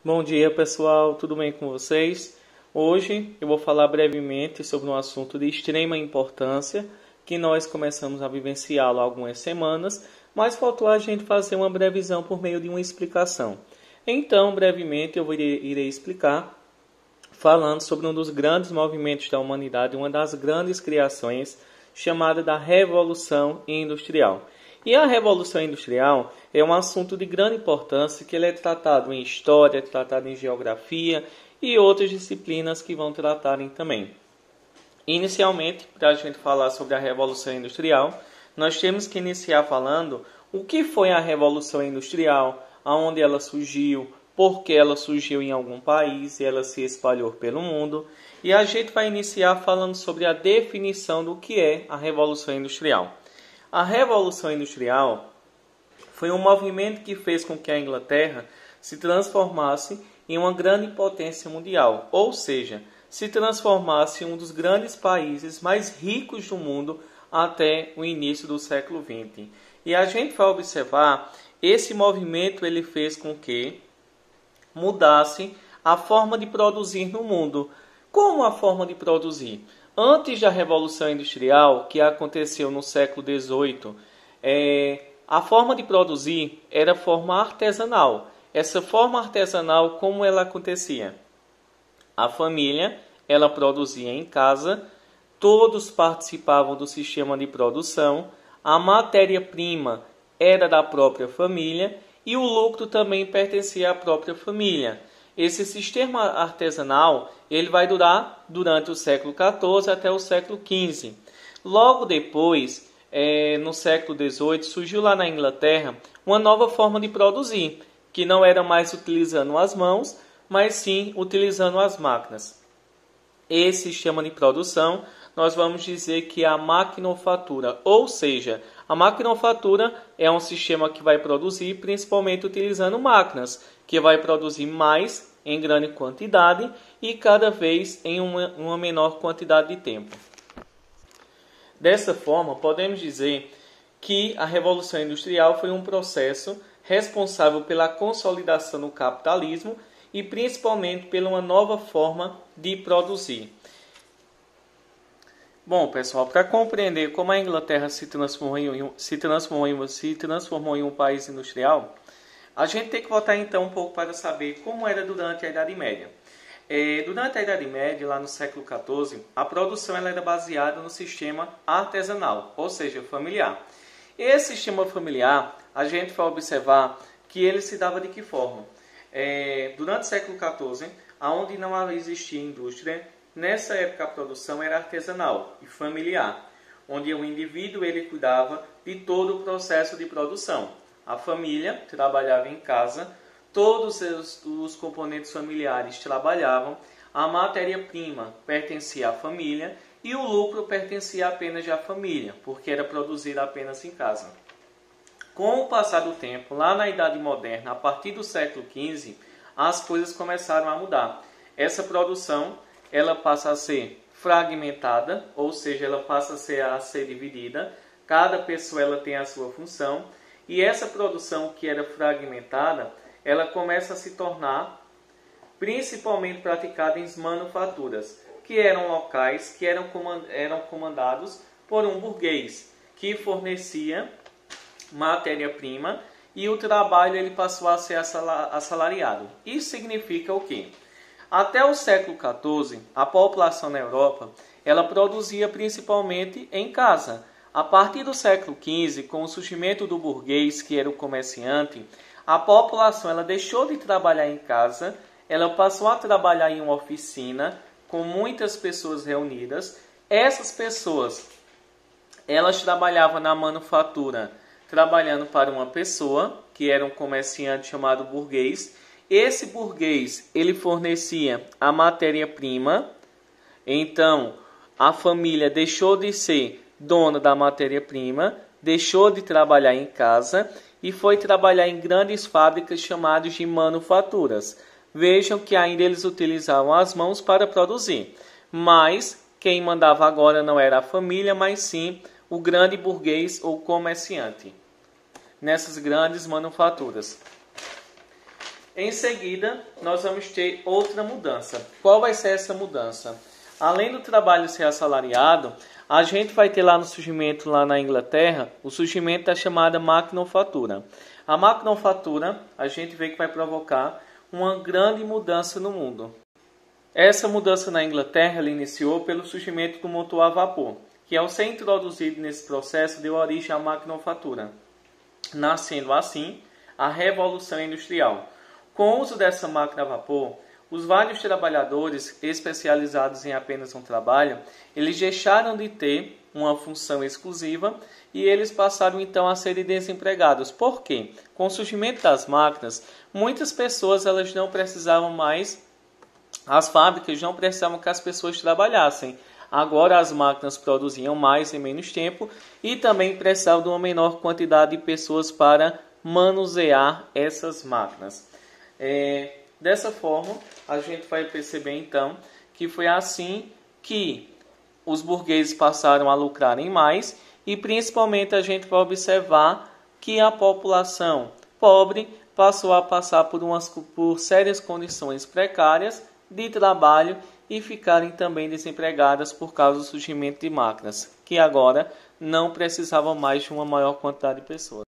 Bom dia, pessoal, tudo bem com vocês? Hoje eu vou falar brevemente sobre um assunto de extrema importância que nós começamos a vivenciá-lo há algumas semanas, mas faltou a gente fazer uma brevisão por meio de uma explicação. Então, brevemente, eu irei explicar falando sobre um dos grandes movimentos da humanidade, uma das grandes criações, chamada da Revolução Industrial. E a Revolução Industrial é um assunto de grande importância que ele é tratado em história, tratado em geografia e outras disciplinas que vão tratarem também. Inicialmente, para a gente falar sobre a Revolução Industrial, nós temos que iniciar falando o que foi a Revolução Industrial, aonde ela surgiu, por que ela surgiu em algum país e ela se espalhou pelo mundo. E a gente vai iniciar falando sobre a definição do que é a Revolução Industrial. A Revolução Industrial foi um movimento que fez com que a Inglaterra se transformasse em uma grande potência mundial, ou seja, se transformasse em um dos grandes países mais ricos do mundo até o início do século XX. E a gente vai observar, esse movimento ele fez com que mudasse a forma de produzir no mundo. Como a forma de produzir? Antes da Revolução Industrial, que aconteceu no século XVIII, a forma de produzir era a forma artesanal. Essa forma artesanal, como ela acontecia? A família, ela produzia em casa, todos participavam do sistema de produção, a matéria-prima era da própria família e o lucro também pertencia à própria família. Esse sistema artesanal ele vai durar durante o século XIV até o século XV. Logo depois, no século XVIII, surgiu lá na Inglaterra uma nova forma de produzir, que não era mais utilizando as mãos, mas sim utilizando as máquinas. Esse sistema de produção nós vamos dizer que é a maquinofatura, ou seja, a maquinofatura é um sistema que vai produzir principalmente utilizando máquinas, que vai produzir mais em grande quantidade e cada vez em uma menor quantidade de tempo. Dessa forma, podemos dizer que a Revolução Industrial foi um processo responsável pela consolidação do capitalismo e principalmente pela uma nova forma de produzir. Bom, pessoal, para compreender como a Inglaterra se transformou em um país industrial, a gente tem que voltar então um pouco para saber como era durante a Idade Média. Durante a Idade Média, lá no século XIV, a produção ela era baseada no sistema artesanal, ou seja, familiar. Esse sistema familiar, a gente vai observar que ele se dava de que forma? Durante o século XIV, onde não existia indústria, nessa época a produção era artesanal e familiar, onde o indivíduo ele cuidava de todo o processo de produção. A família trabalhava em casa, todos os componentes familiares trabalhavam, a matéria-prima pertencia à família e o lucro pertencia apenas à família, porque era produzido apenas em casa. Com o passar do tempo, lá na Idade Moderna, a partir do século XV, as coisas começaram a mudar. Essa produção ela passa a ser fragmentada, ou seja, ela passa a ser dividida. Cada pessoa ela tem a sua função. E essa produção que era fragmentada, ela começa a se tornar principalmente praticada em manufaturas, que eram locais que eram comandados por um burguês, que fornecia matéria-prima e o trabalho ele passou a ser assalariado. Isso significa o quê? Até o século XIV, a população na Europa ela produzia principalmente em casa. A partir do século XV, com o surgimento do burguês, que era o comerciante, a população ela deixou de trabalhar em casa, ela passou a trabalhar em uma oficina com muitas pessoas reunidas. Essas pessoas elas trabalhavam na manufatura, trabalhando para uma pessoa, que era um comerciante chamado burguês. Esse burguês ele fornecia a matéria-prima, então a família deixou de ser dona da matéria-prima, deixou de trabalhar em casa e foi trabalhar em grandes fábricas chamadas de manufaturas. Vejam que ainda eles utilizavam as mãos para produzir, mas quem mandava agora não era a família, mas sim o grande burguês ou comerciante nessas grandes manufaturas. Em seguida, nós vamos ter outra mudança. Qual vai ser essa mudança? Além do trabalho ser assalariado, a gente vai ter lá no surgimento, lá na Inglaterra, o surgimento da chamada maquinofatura. A maquinofatura, a gente vê que vai provocar uma grande mudança no mundo. Essa mudança na Inglaterra ela iniciou pelo surgimento do motor a vapor, que ao ser introduzido nesse processo deu origem à maquinofatura, nascendo assim a Revolução Industrial. Com o uso dessa máquina a vapor, os vários trabalhadores especializados em apenas um trabalho, eles deixaram de ter uma função exclusiva e eles passaram então a serem desempregados. Por quê? Com o surgimento das máquinas, muitas pessoas elas não precisavam mais, as fábricas não precisavam que as pessoas trabalhassem. Agora as máquinas produziam mais em menos tempo e também precisavam de uma menor quantidade de pessoas para manusear essas máquinas. Dessa forma, a gente vai perceber então que foi assim que os burgueses passaram a lucrarem mais e principalmente a gente vai observar que a população pobre passou a passar por sérias condições precárias de trabalho e ficarem também desempregadas por causa do surgimento de máquinas, que agora não precisavam mais de uma maior quantidade de pessoas.